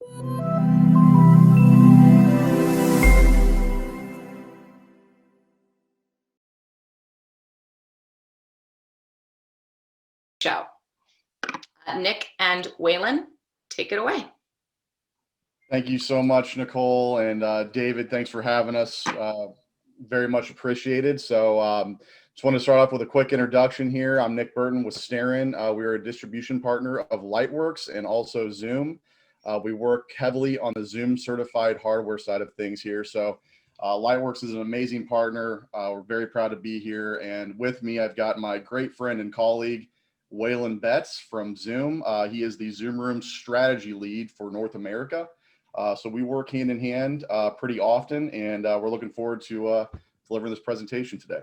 Show. Nick and Waylon, take it away. Thank you so much, Nicole, and David, thanks for having us. Very much appreciated. So just want to start off with a quick introduction here. I'm Nick Burton with Starin. We're a distribution partner of LightWerks and also Zoom. We work heavily on the Zoom certified hardware side of things here. So LightWerks is an amazing partner. We're very proud to be here. And with me, I've got my great friend and colleague, Waylon Betts from Zoom. He is the Zoom Room strategy lead for North America. So we work hand in hand pretty often, and we're looking forward to delivering this presentation today.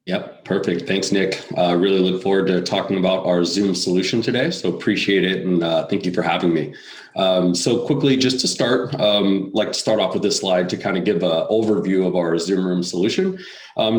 Yep, perfect. Thanks, Nick. Really look forward to talking about our Zoom solution today. So appreciate it, and thank you for having me. So quickly, just to start, like to start off with this slide to kind of give an overview of our Zoom Room solution.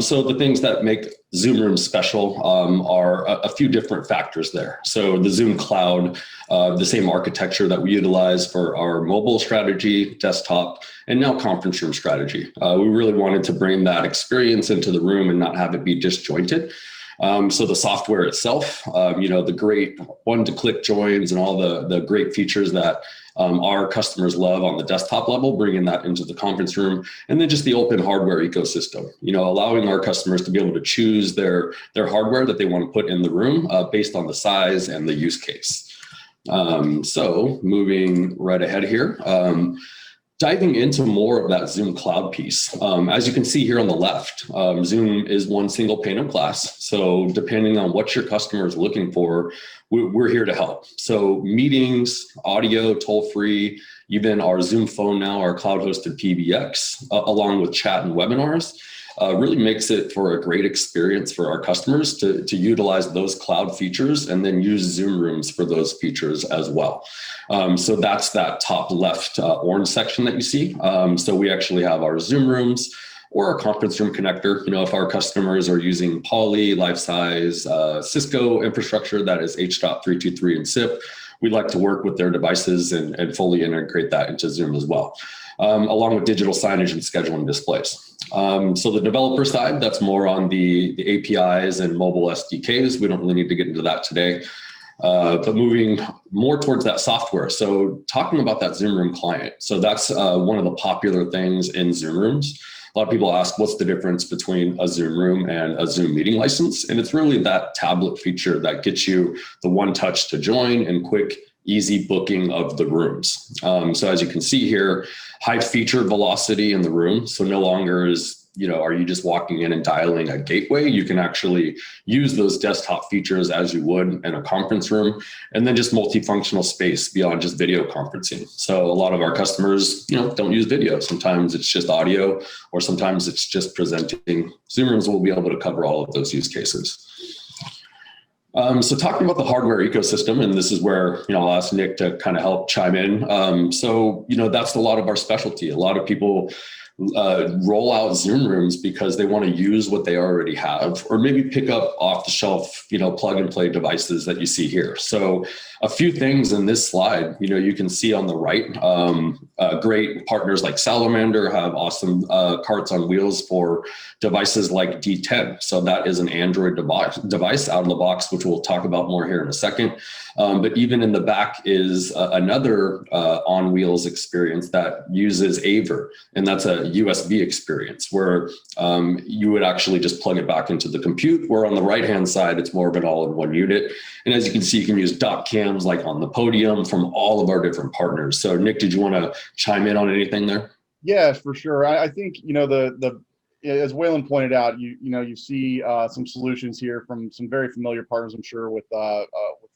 So the things that make Zoom Room special are a few different factors there. So the Zoom Cloud, the same architecture that we utilize for our mobile strategy, desktop, and now conference room strategy. We really wanted to bring that experience into the room and not have it be disjointed. So the software itself, the great one-to-click joins and all the great features that our customers love on the desktop level, bringing that into the conference room, and then just the open hardware ecosystem, allowing our customers to be able to choose their hardware that they want to put in the room based on the size and the use case. So moving right ahead here. Diving into more of that Zoom Cloud piece. As you can see here on the left, Zoom is one single pane of glass. So depending on what your customer is looking for, we're here to help. So meetings, audio, toll-free, even our Zoom Phone now, our cloud-hosted PBX, along with chat and webinars, really makes it for a great experience for our customers to utilize those cloud features and then use Zoom Rooms for those features as well. So that's that top left orange section that you see. So we actually have our Zoom Rooms or our conference room connector. If our customers are using Poly, life-size, Cisco infrastructure that is H.323 and SIP, we'd like to work with their devices and fully integrate that into Zoom as well, along with digital signage and scheduling displays. So the developer side, that's more on the APIs and mobile SDKs. We don't really need to get into that today. But moving more towards that software. So talking about that Zoom Room client. So that's one of the popular things in Zoom Rooms. A lot of people ask, what's the difference between a Zoom Room and a Zoom meeting license? And it's really that tablet feature that gets you the one touch to join and quick, easy booking of the rooms. So as you can see here, high feature velocity in the room. So no longer are you just walking in and dialing a gateway? You can actually use those desktop features as you would in a conference room, and then just multifunctional space beyond just video conferencing. So a lot of our customers, don't use video. Sometimes it's just audio, or sometimes it's just presenting. Zoom Rooms will be able to cover all of those use cases. So talking about the hardware ecosystem, and this is where, I'll ask Nick to kind of help chime in. So that's a lot of our specialty. A lot of people roll out Zoom Rooms because they want to use what they already have, or maybe pick up off the shelf, plug and play devices that you see here. So a few things in this slide, you can see on the right, great partners like Salamander have awesome carts on wheels for devices like D10. So that is an Android device out of the box, which we'll talk about more here in a second. But even in the back is another on wheels experience that uses Aver, and that's a USB experience where you would actually just plug it back into the compute, where on the right-hand side, it's more of an all-in-one unit. And as you can see, you can use dot cams like on the podium from all of our different partners. So Nick, did you want to chime in on anything there? Yeah, for sure. I think, as Waylon pointed out, you see some solutions here from some very familiar partners, I'm sure, with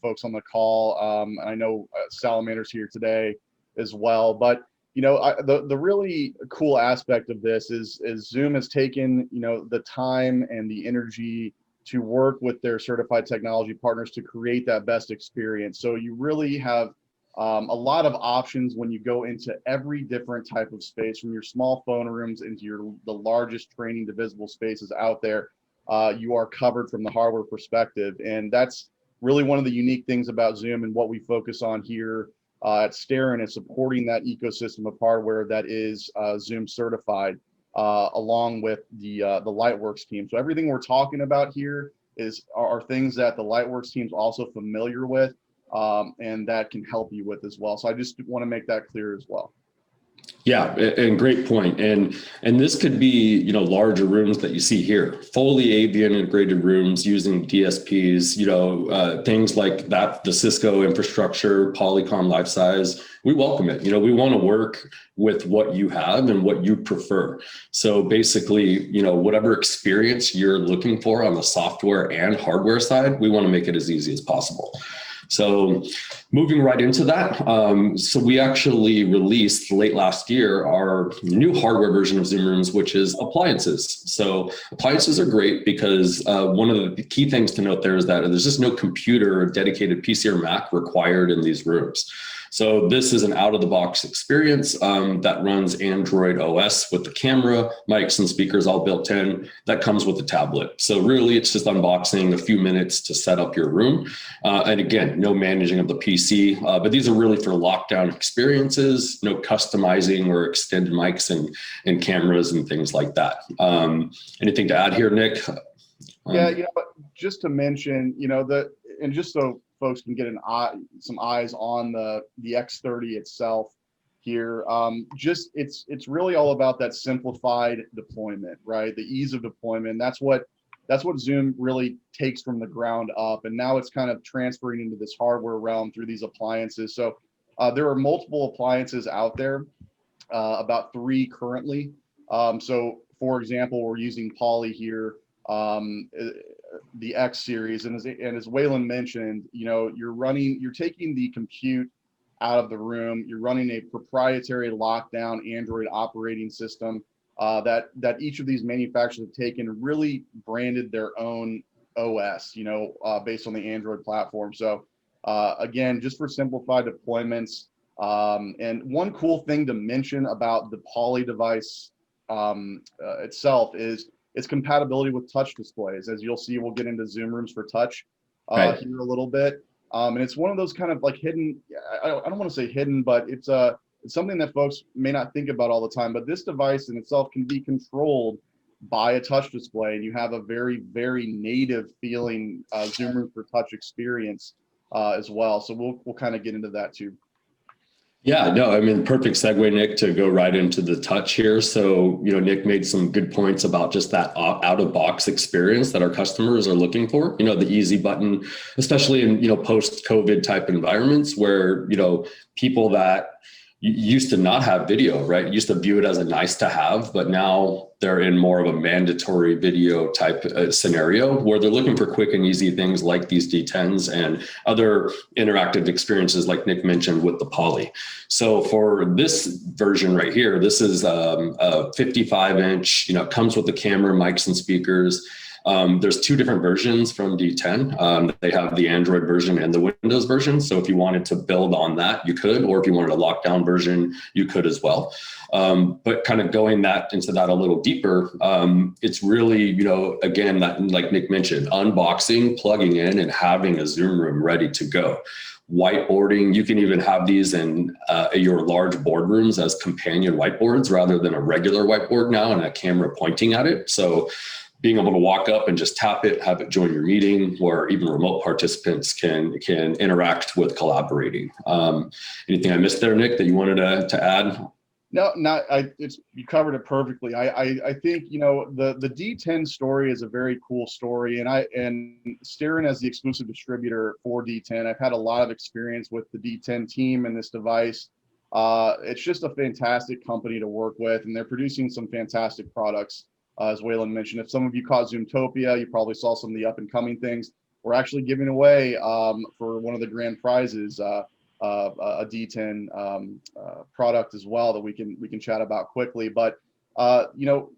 folks on the call. And I know Salamander's here today as well. But the really cool aspect of this is Zoom has taken the time and the energy to work with their certified technology partners to create that best experience. So you really have a lot of options when you go into every different type of space, from your small phone rooms into the largest training to visible spaces out there. You are covered from the hardware perspective, and that's really one of the unique things about Zoom and what we focus on here at Starin is supporting that ecosystem of hardware that is Zoom certified, along with the LightWerks team. So everything we're talking about here are things that the LightWerks team's also familiar with, and that can help you with as well. So I just want to make that clear as well. Yeah, and great point. And this could be, larger rooms that you see here, fully AV integrated rooms using DSPs, things like that, the Cisco infrastructure, Polycom life size. We welcome it. We want to work with what you have and what you prefer. So basically, whatever experience you're looking for on the software and hardware side, we want to make it as easy as possible. So moving right into that, so we actually released late last year our new hardware version of Zoom Rooms, which is appliances. So appliances are great because one of the key things to note there is that there's just no computer or dedicated PC or Mac required in these rooms. So this is an out-of-the-box experience that runs Android OS with the camera, mics, and speakers all built in. That comes with the tablet. So really, it's just unboxing, a few minutes to set up your room. And again, no managing of the PC. But these are really for lockdown experiences, no customizing or extended mics and cameras and things like that. Anything to add here, Nick? Yeah, just to mention, and just so folks can get some eyes on the X30 itself here. It's really all about that simplified deployment, right? The ease of deployment. That's what Zoom really takes from the ground up, and now it's kind of transferring into this hardware realm through these appliances. So there are multiple appliances out there, about 3 currently. So for example, we're using Poly here. The X series, and as Waylon mentioned, you're taking the compute out of the room. You're running a proprietary lockdown Android operating system that each of these manufacturers have taken and really branded their own OS, based on the Android platform. So again, just for simplified deployments. And one cool thing to mention about the Poly device itself is its compatibility with touch displays. As you'll see, we'll get into Zoom Rooms for touch here a little bit. And it's one of those kind of like hidden, I don't want to say hidden, but it's something that folks may not think about all the time. But this device in itself can be controlled by a touch display, and you have a very, very native feeling Zoom Room for touch experience as well. So we'll kind of get into that too. Yeah, no, perfect segue, Nick, to go right into the touch here. So, Nick made some good points about just that out-of-box experience that our customers are looking for, the easy button, especially in, post-COVID type environments where, people that used to not have video, right? Used to view it as a nice to have, but now they're in more of a mandatory video type scenario where they're looking for quick and easy things like these D10s and other interactive experiences like Nick mentioned with the Poly. So for this version right here, this is a 55-inch, comes with the camera, mics, and speakers. There's 2 different versions from D10. They have the Android version and the Windows version. So if you wanted to build on that, you could, or if you wanted a lockdown version, you could as well. But kind of going into that a little deeper, it's really, again, that, like Nick mentioned, unboxing, plugging in, and having a Zoom room ready to go. Whiteboarding, you can even have these in your large boardrooms as companion whiteboards rather than a regular whiteboard now and a camera pointing at it. So being able to walk up and just tap it, have it join your meeting, or even remote participants can interact with collaborating. Anything I missed there, Nick, that you wanted to add? No, you covered it perfectly. I think the D10 story is a very cool story, and Starin as the exclusive distributor for D10, I've had a lot of experience with the D10 team and this device. It's just a fantastic company to work with, and they're producing some fantastic products. As Waylon mentioned, if some of you caught Zoomtopia, you probably saw some of the up and coming things. We're actually giving away for one of the grand prizes a D10 product as well that we can chat about quickly. But D10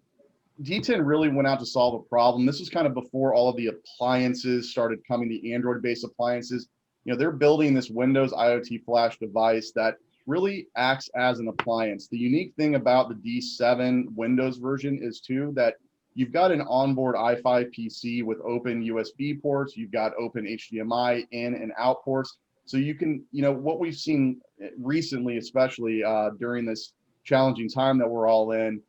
really went out to solve a problem. This was kind of before all of the appliances started coming, the Android-based appliances. They're building this Windows IoT flash device that really acts as an appliance. The unique thing about the D7 Windows version is too that you've got an onboard i5 PC with open USB ports. You've got open HDMI in and out ports. So you can, what we've seen recently, especially during this challenging time that we're all in,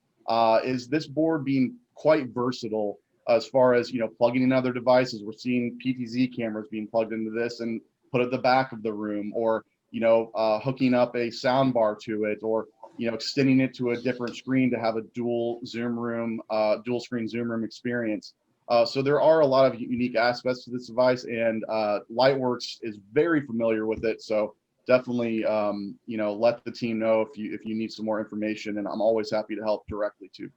is this board being quite versatile as far as, plugging in other devices. We're seeing PTZ cameras being plugged into this and put at the back of the room, or, hooking up a sound bar to it, or, extending it to a different screen to have a dual screen Zoom room experience. So there are a lot of unique aspects to this device, and LightWerks is very familiar with it. So definitely, let the team know if you need some more information, and I'm always happy to help directly too.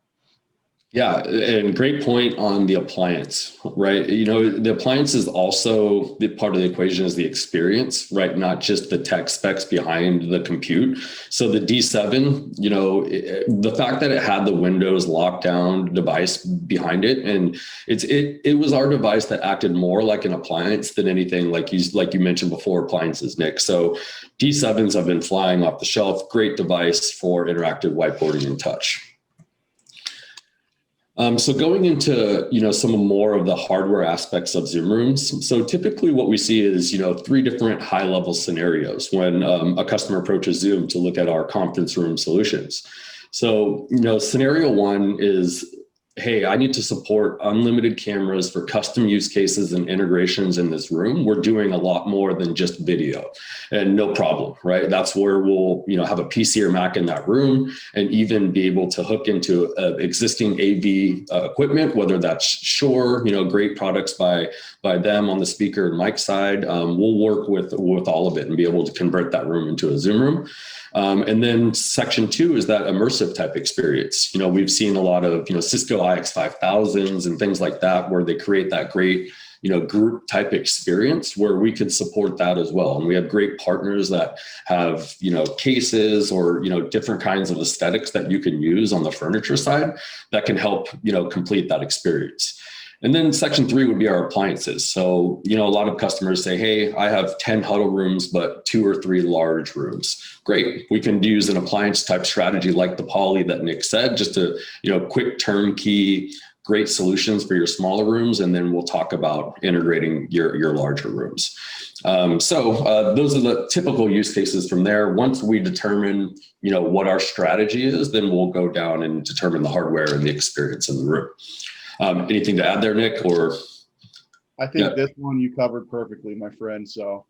Yeah, and great point on the appliance, right? The appliance is also the part of the equation is the experience, right? Not just the tech specs behind the compute. So the D7, the fact that it had the Windows lockdown device behind it, and it was our device that acted more like an appliance than anything like you mentioned before, appliances, Nick. So D7s have been flying off the shelf. Great device for interactive whiteboarding and touch. So going into, some more of the hardware aspects of Zoom rooms. So typically what we see is, 3 different high level scenarios when a customer approaches Zoom to look at our conference room solutions. So, scenario 1 is, hey, I need to support unlimited cameras for custom use cases and integrations in this room. We're doing a lot more than just video, and no problem, right? That's where we'll, have a PC or Mac in that room, and even be able to hook into existing AV equipment, whether that's Shure, great products by them on the speaker and mic side. We'll work with all of it and be able to convert that room into a Zoom room. And then section 2 is that immersive type experience. We've seen a lot of, Cisco IX5000s and things like that, where they create that great, group type experience where we could support that as well. And we have great partners that have, cases or, different kinds of aesthetics that you can use on the furniture side that can help, complete that experience. And then section 3 would be our appliances. So, a lot of customers say, hey, I have 10 huddle rooms, but 2 or 3 large rooms. Great. We can use an appliance type strategy like the Poly that Nick said, just to, quick turnkey, great solutions for your smaller rooms. And then we'll talk about integrating your larger rooms. So those are the typical use cases from there. Once we determine, what our strategy is, then we'll go down and determine the hardware and the experience in the room. Anything to add there, Nick? Or I think this one you covered perfectly, my friend. So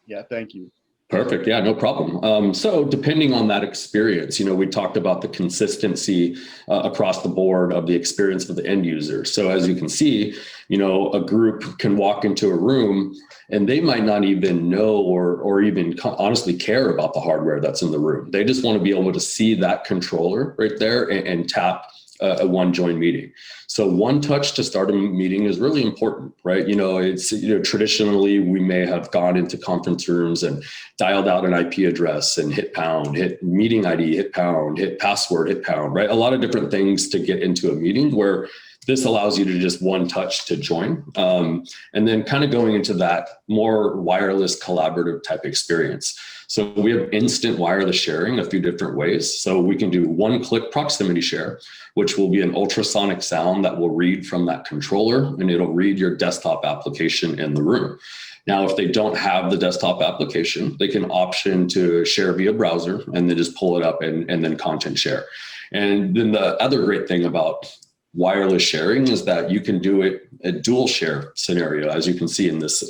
yeah, thank you. Perfect. Yeah, no problem. So depending on that experience, we talked about the consistency across the board of the experience for the end user. So as you can see, a group can walk into a room and they might not even know or even honestly care about the hardware that's in the room. They just want to be able to see that controller right there and tap a one join meeting. So one touch to start a meeting is really important, right? It's, traditionally we may have gone into conference rooms and dialed out an IP address and hit pound, hit meeting ID, hit pound, hit password, hit pound, right? A lot of different things to get into a meeting, where this allows you to just one touch to join. And then kind of going into that more wireless collaborative type experience. So we have instant wireless sharing a few different ways. So we can do one-click proximity share, which will be an ultrasonic sound that will read from that controller, and it'll read your desktop application in the room. Now, if they don't have the desktop application, they can option to share via browser and then just pull it up and then content share. And then the other great thing about wireless sharing is that you can do it a dual share scenario, as you can see in this.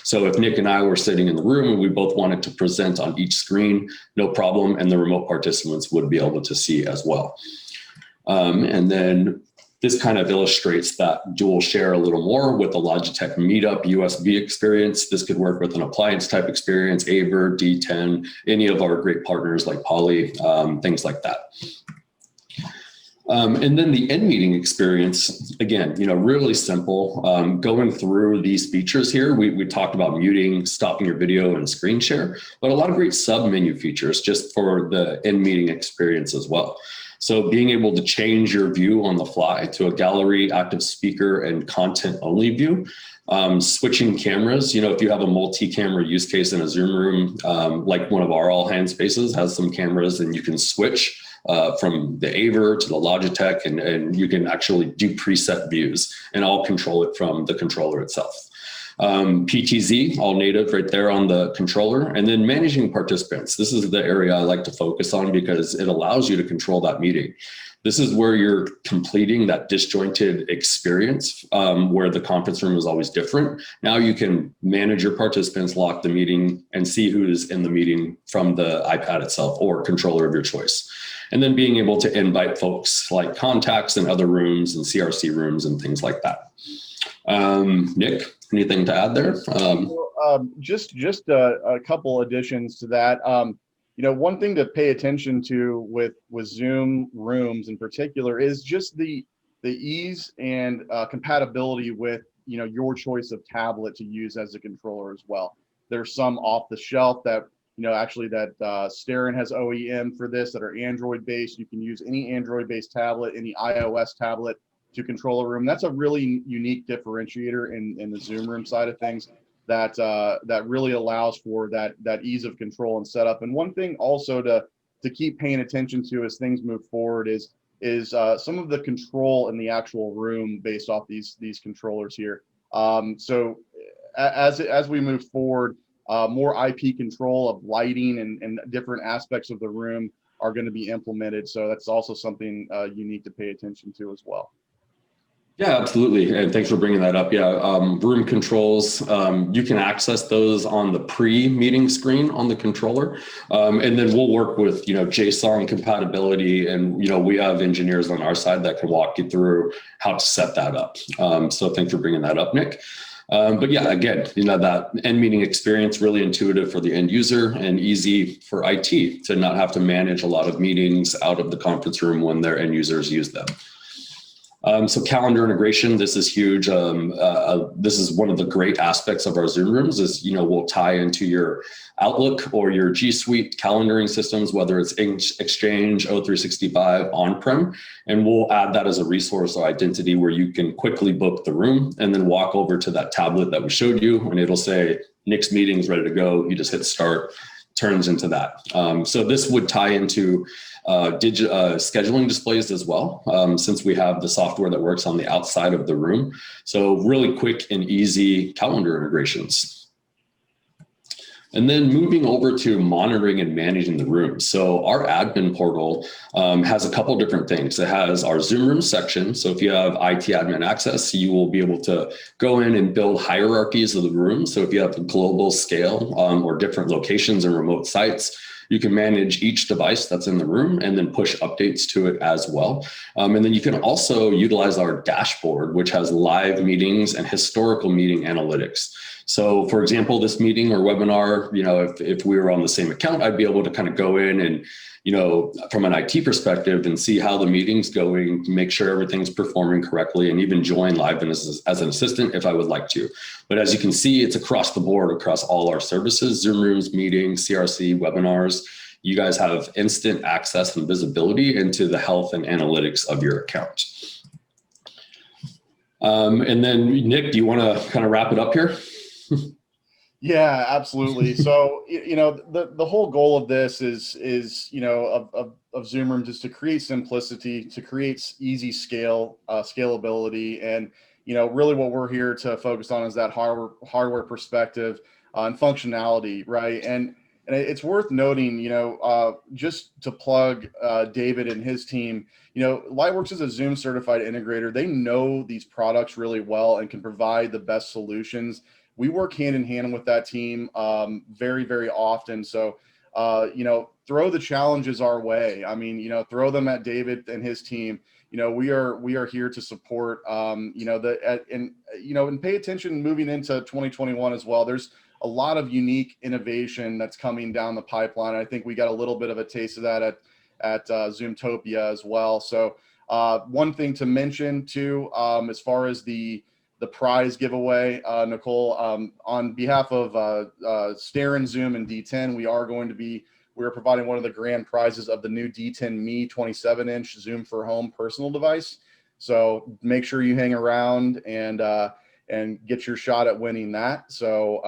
So if Nick and I were sitting in the room and we both wanted to present on each screen, no problem, and the remote participants would be able to see as well. And then this kind of illustrates that dual share a little more with the Logitech Meetup USB experience. This could work with an appliance type experience, Aver, D10, any of our great partners like Poly, things like that. And then the end meeting experience, again, really simple. Going through these features here, we talked about muting, stopping your video, and screen share, but a lot of great sub-menu features just for the end meeting experience as well. So being able to change your view on the fly to a gallery, active speaker, and content only view. Switching cameras, if you have a multi-camera use case in a Zoom room, like one of our all hands spaces has some cameras, and you can switch from the Aver to the Logitech, and you can actually do preset views and all control it from the controller itself. PTZ, all native right there on the controller, and then managing participants. This is the area I like to focus on because it allows you to control that meeting. This is where you're completing that disjointed experience where the conference room is always different. Now you can manage your participants, lock the meeting, and see who's in the meeting from the iPad itself or controller of your choice. And then being able to invite folks like contacts in other rooms and CRC rooms and things like that. Nick, anything to add there? Just a couple additions to that. One thing to pay attention to with Zoom rooms in particular is just the ease and compatibility with your choice of tablet to use as a controller as well. There's some off the shelf that actually that Starin has OEM for this that are Android based. You can use any Android based tablet, any iOS tablet to control a room. That's a really unique differentiator in the Zoom room side of things that really allows for that ease of control and setup. And one thing also to keep paying attention to as things move forward is some of the control in the actual room based off these controllers here. So as we move forward, more IP control of lighting and different aspects of the room are going to be implemented. So that's also something unique to pay attention to as well. Yeah, absolutely. And thanks for bringing that up. Yeah, room controls, you can access those on the pre-meeting screen on the controller. And then we'll work with, JSON compatibility. And, we have engineers on our side that can walk you through how to set that up. So thanks for bringing that up, Nick. But yeah, again, that end meeting experience, really intuitive for the end user and easy for IT to not have to manage a lot of meetings out of the conference room when their end users use them. So calendar integration, this is huge. This is one of the great aspects of our Zoom rooms is, we'll tie into your Outlook or your G Suite calendaring systems, whether it's Exchange, O365, on-prem, and we'll add that as a resource or identity where you can quickly book the room and then walk over to that tablet that we showed you and it'll say, Nick's meeting is ready to go. You just hit start, turns into that. So this would tie into scheduling displays as well, since we have the software that works on the outside of the room. So really quick and easy calendar integrations. And then moving over to monitoring and managing the room. So our admin portal has a couple different things. It has our Zoom room section. So if you have IT admin access, you will be able to go in and build hierarchies of the room. So if you have a global scale or different locations and remote sites, you can manage each device that's in the room and then push updates to it as well. And then you can also utilize our dashboard, which has live meetings and historical meeting analytics. So for example, this meeting or webinar, if we were on the same account, I'd be able to kind of go in and, from an IT perspective and see how the meeting's going, make sure everything's performing correctly, and even join live as an assistant if I would like to. But as you can see, it's across the board, across all our services, Zoom rooms, meetings, CRC, webinars. You guys have instant access and visibility into the health and analytics of your account. And then Nick, do you want to kind of wrap it up here? Yeah, absolutely. So, the whole goal of this is of Zoom rooms is to create simplicity, to create easy scalability. And, really what we're here to focus on is that hardware perspective and functionality, right? And it's worth noting, just to plug David and his team, LightWerks is a Zoom certified integrator. They know these products really well and can provide the best solutions. We work hand in hand with that team very, very often. So, throw the challenges our way. I mean, throw them at David and his team. We are here to support, and pay attention moving into 2021 as well. There's a lot of unique innovation that's coming down the pipeline. I think we got a little bit of a taste of that at Zoomtopia as well. So one thing to mention too, as far as the prize giveaway, Nicole, on behalf of Starin, Zoom, and D10, we're providing one of the grand prizes of the new D10 Me 27-inch Zoom for Home personal device. So make sure you hang around and get your shot at winning that. So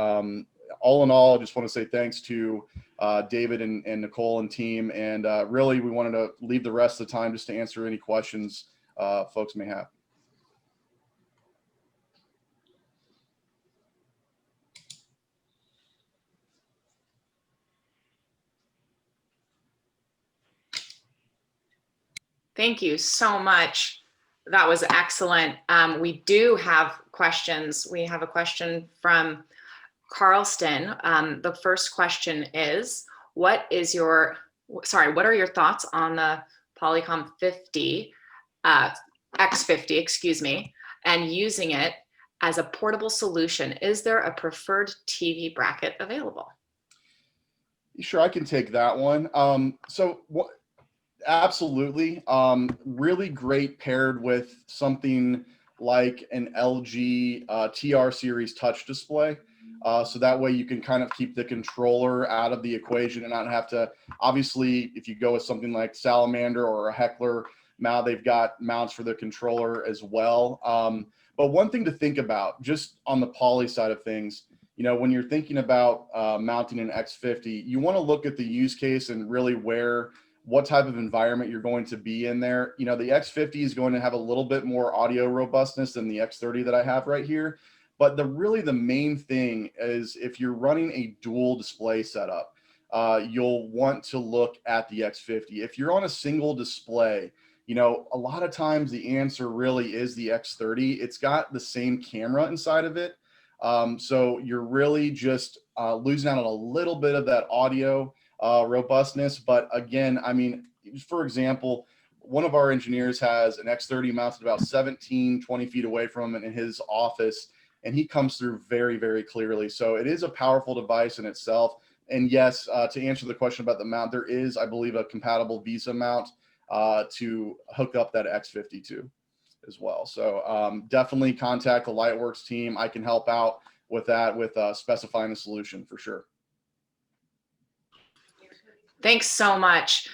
all in all, I just want to say thanks to David and Nicole and team. And really, we wanted to leave the rest of the time just to answer any questions folks may have. Thank you so much. That was excellent. We do have questions. We have a question from Carlston. The first question is, what are your thoughts on the Polycom 50, X50, excuse me, and using it as a portable solution? Is there a preferred TV bracket available? Sure, I can take that one. Absolutely. Really great paired with something like an LG TR series touch display. So that way you can kind of keep the controller out of the equation and not have to, obviously, if you go with something like Salamander or a Heckler mount, they've got mounts for the controller as well. But one thing to think about, just on the Poly side of things, you know, when you're thinking about mounting an X50, you want to look at the use case and really what type of environment you're going to be in there. You know, the X50 is going to have a little bit more audio robustness than the X30 that I have right here. But the main thing is, if you're running a dual display setup, you'll want to look at the X50. If you're on a single display, you know, a lot of times the answer really is the X30. It's got the same camera inside of it. So you're really just losing out on a little bit of that audio robustness. But again, I mean, for example, one of our engineers has an X30 mounted about 20 feet away from him in his office, and he comes through very, very clearly. So it is a powerful device in itself. And yes, to answer the question about the mount, there is, I believe, a compatible VESA mount to hook up that X50 to as well. So definitely contact the LightWerks team. I can help out with that, with specifying the solution for sure. Thanks so much.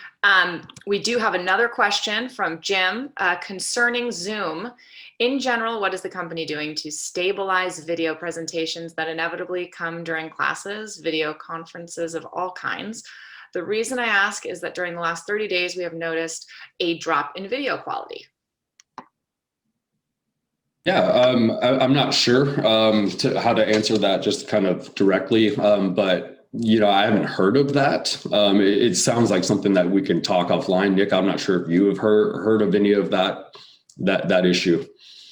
We do have another question from Jim concerning Zoom. In general, what is the company doing to stabilize video presentations that inevitably come during classes, video conferences of all kinds? The reason I ask is that during the last 30 days, we have noticed a drop in video quality. Yeah, I'm not sure how to answer that just kind of directly, but you know, I haven't heard of that. It sounds like something that we can talk offline. Nick, I'm not sure if you have heard of any of that issue.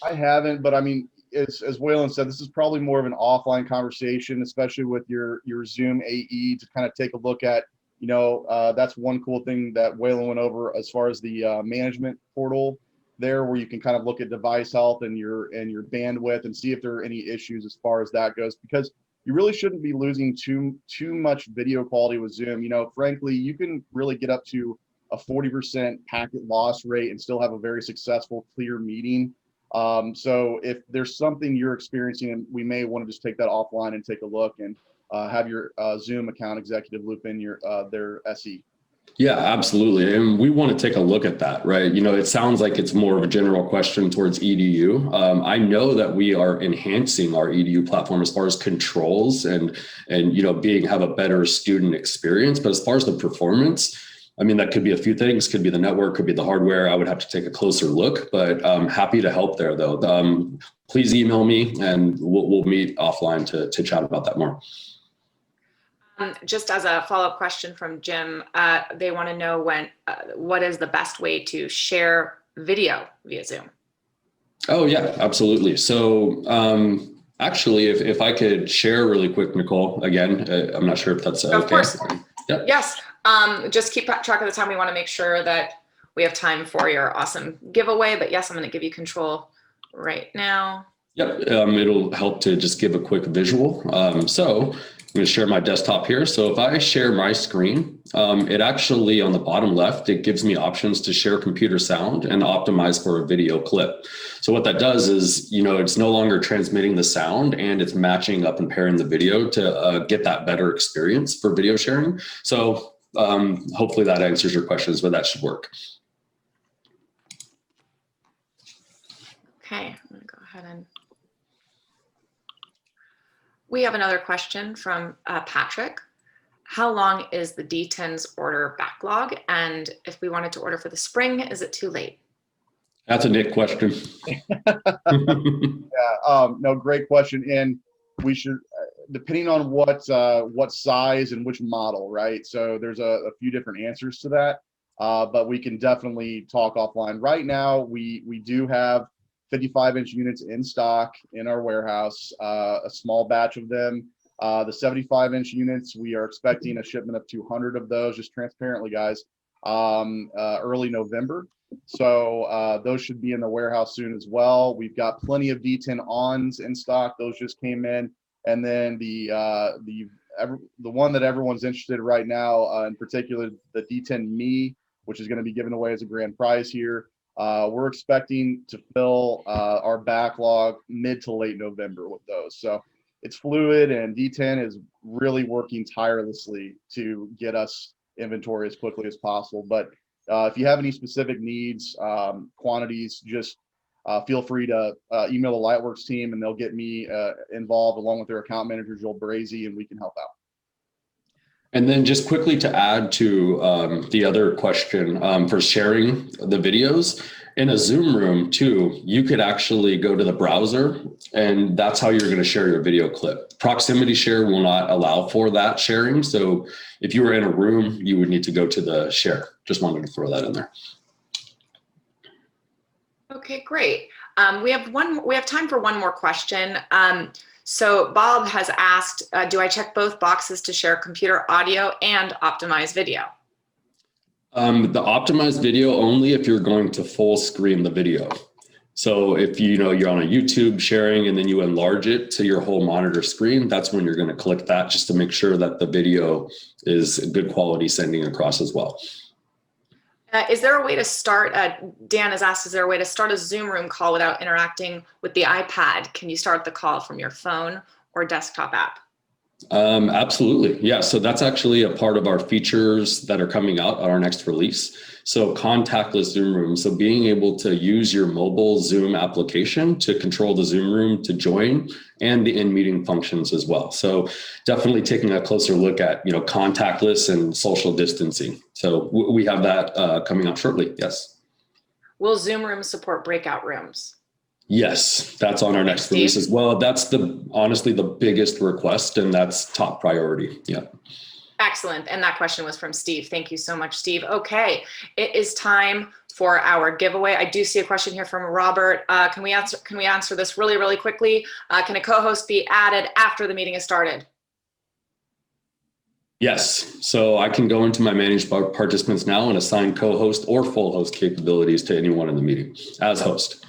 I haven't, but I mean, as Waylon said, this is probably more of an offline conversation, especially with your Zoom AE, to kind of take a look at. You know, that's one cool thing that Waylon went over as far as the management portal there, where you can kind of look at device health and your bandwidth and see if there are any issues as far as that goes, because you really shouldn't be losing too much video quality with Zoom. You know, frankly, you can really get up to a 40% packet loss rate and still have a very successful, clear meeting. So if there's something you're experiencing, we may want to just take that offline and take a look and have your Zoom account executive loop in their SE. Yeah, absolutely. And we want to take a look at that, right? You know, it sounds like it's more of a general question towards EDU. I know that we are enhancing our EDU platform as far as controls and you know, have a better student experience. But as far as the performance, I mean, that could be a few things, could be the network, could be the hardware. I would have to take a closer look, but I'm happy to help there though. Please email me and we'll meet offline to chat about that more. Just as a follow-up question from Jim, they want to know what is the best way to share video via Zoom? Oh yeah, absolutely. So actually, if I could share really quick, Nicole, again, I'm not sure if that's okay. Of course. Yep. Yes. Just keep track of the time. We want to make sure that we have time for your awesome giveaway. But yes, I'm going to give you control right now. Yep. It'll help to just give a quick visual. So I'm going to share my desktop here. So if I share my screen, it actually on the bottom left, it gives me options to share computer sound and optimize for a video clip. So what that does is, you know, it's no longer transmitting the sound and it's matching up and pairing the video to get that better experience for video sharing. So hopefully that answers your questions, but that should work. Okay, I'm going to go ahead and. We have another question from Patrick. How long is the D10's order backlog? And if we wanted to order for the spring, is it too late? That's a Nick question. Yeah, no, great question. And we should, depending on what size and which model, right? So there's a few different answers to that. but we can definitely talk offline. Right now, we do have 55-inch units in stock in our warehouse, a small batch of them. The 75-inch units, we are expecting a shipment of 200 of those, just transparently, guys, early November. So those should be in the warehouse soon as well. We've got plenty of D10-ons in stock. Those just came in. And then the one that everyone's interested in right now, in particular, the D10 Me, which is going to be given away as a grand prize here. We're expecting to fill our backlog mid to late November with those. So it's fluid, and D10 is really working tirelessly to get us inventory as quickly as possible. But if you have any specific needs, quantities, just feel free to email the LightWerks team, and they'll get me involved along with their account manager, Joel Brazy, and we can help out. And then just quickly to add to the other question for sharing the videos, in a Zoom room too, you could actually go to the browser, and that's how you're going to share your video clip. Proximity share will not allow for that sharing. So if you were in a room, you would need to go to the share. Just wanted to throw that in there. Okay, great. We have time for one more question. So Bob has asked, do I check both boxes to share computer audio and optimize video? The optimized video only if you're going to full screen the video. So if you're on a YouTube sharing and then you enlarge it to your whole monitor screen, that's when you're going to click that, just to make sure that the video is good quality sending across as well. Is there a way to start, Dan has asked, is there a way to start a Zoom room call without interacting with the iPad? Can you start the call from your phone or desktop app? Absolutely. Yeah. So that's actually a part of our features that are coming out on our next release. So contactless Zoom room. So being able to use your mobile Zoom application to control the Zoom room to join and the in-meeting functions as well. So definitely taking a closer look at, contactless and social distancing. So we have that coming up shortly. Yes. Will Zoom rooms support breakout rooms? Yes, that's on our next release as well. That's honestly the biggest request, and that's top priority. Yeah. Excellent. And that question was from Steve. Thank you so much, Steve. Okay, it is time for our giveaway. I do see a question here from Robert. Can we answer this really, really quickly? Can a co-host be added after the meeting has started? Yes. So I can go into my managed participants now and assign co-host or full host capabilities to anyone in the meeting as host.